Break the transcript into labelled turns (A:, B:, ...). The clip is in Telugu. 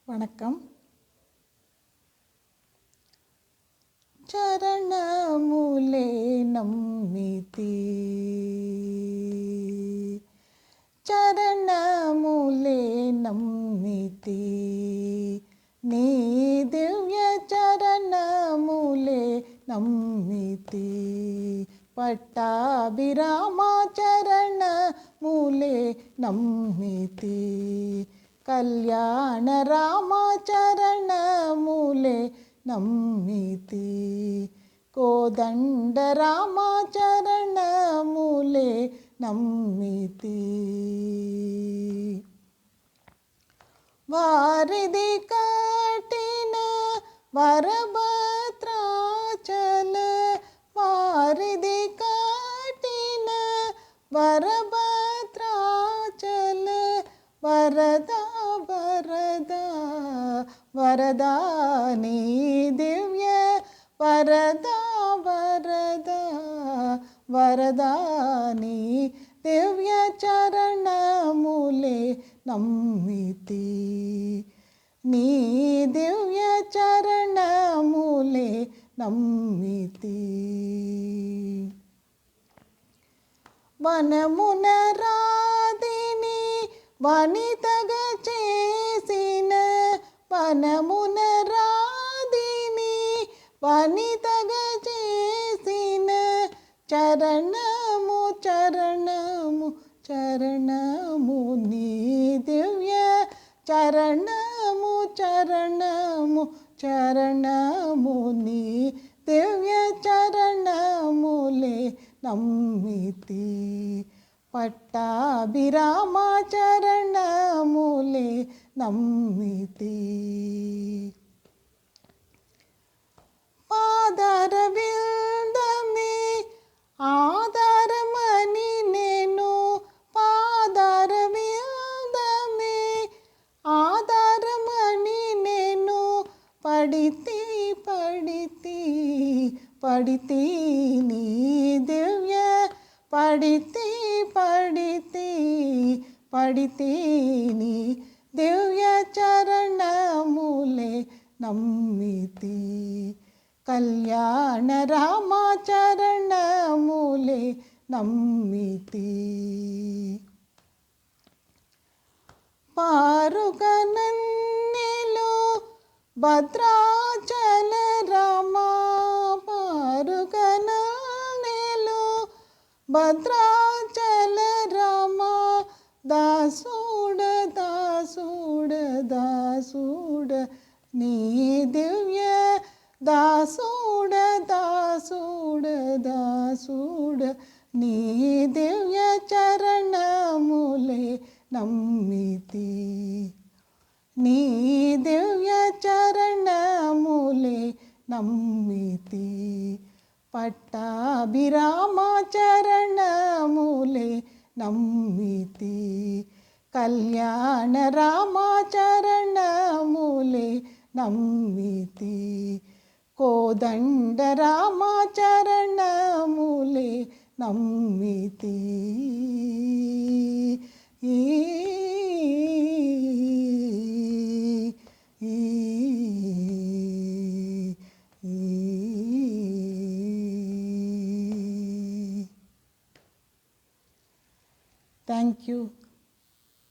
A: వణక్కం. చరణములే నమ్మితి, చరణములే నమ్మితి, నీ దివ్య చరణములే నమ్మితి. పట్టాభిరామ చరణములే నమ్మితి, కళ్యాణ రామ చరణములే నమ్మితి, కోదండ రామ చరణములే నమ్మితి. వారిది కఠిన వరభద్రాచల, వారిది కఠిన వరభద్రాచల, వరదా వరదా వరదా నీ దివ్య వరదా వరదా వరదా నీ దివ్య చరణములే నమ్మితి, నీ దివ్య చరణములే నమ్మితి. వనమున రాధిని వనితగా చేసిన, వనమున రాధిని వనితగా చేసిన, చరణము చరణము చరణము నీ దివ్య చరణము చరణము చరణము నీ దివ్య చరణములే నమ్మితి. పట్టాభిరామ చరణములే నమ్మితి. పాదర విందమే ఆధారమని నేను, పాదర విందమే ఆధారమని నేను, పడితి పడితి పడితి నీ దివ్య పడితి పడితి పడితి నీ దివ్య చరణములే నమ్మితి, కళ్యాణ రామ చరణములే నమ్మితి. పారుగనన్నెలు భద్రాచల రామ, పారుగనన్నెలు భద్రాచల రామ, దాసుడ దాసుడ దాసుడ నీ దివ్య దాసుడ దాసుడ దాసుడ నీ దివ్య చరణములే నమ్మితి, నీ దివ్య చరణములే నమ్మితి. పట్టాభిరామ చరణములే నమ్మితి, కళ్యాణ రామ చరణములే నమ్మితి, కోదండ రామ చరణములే నమ్మితి.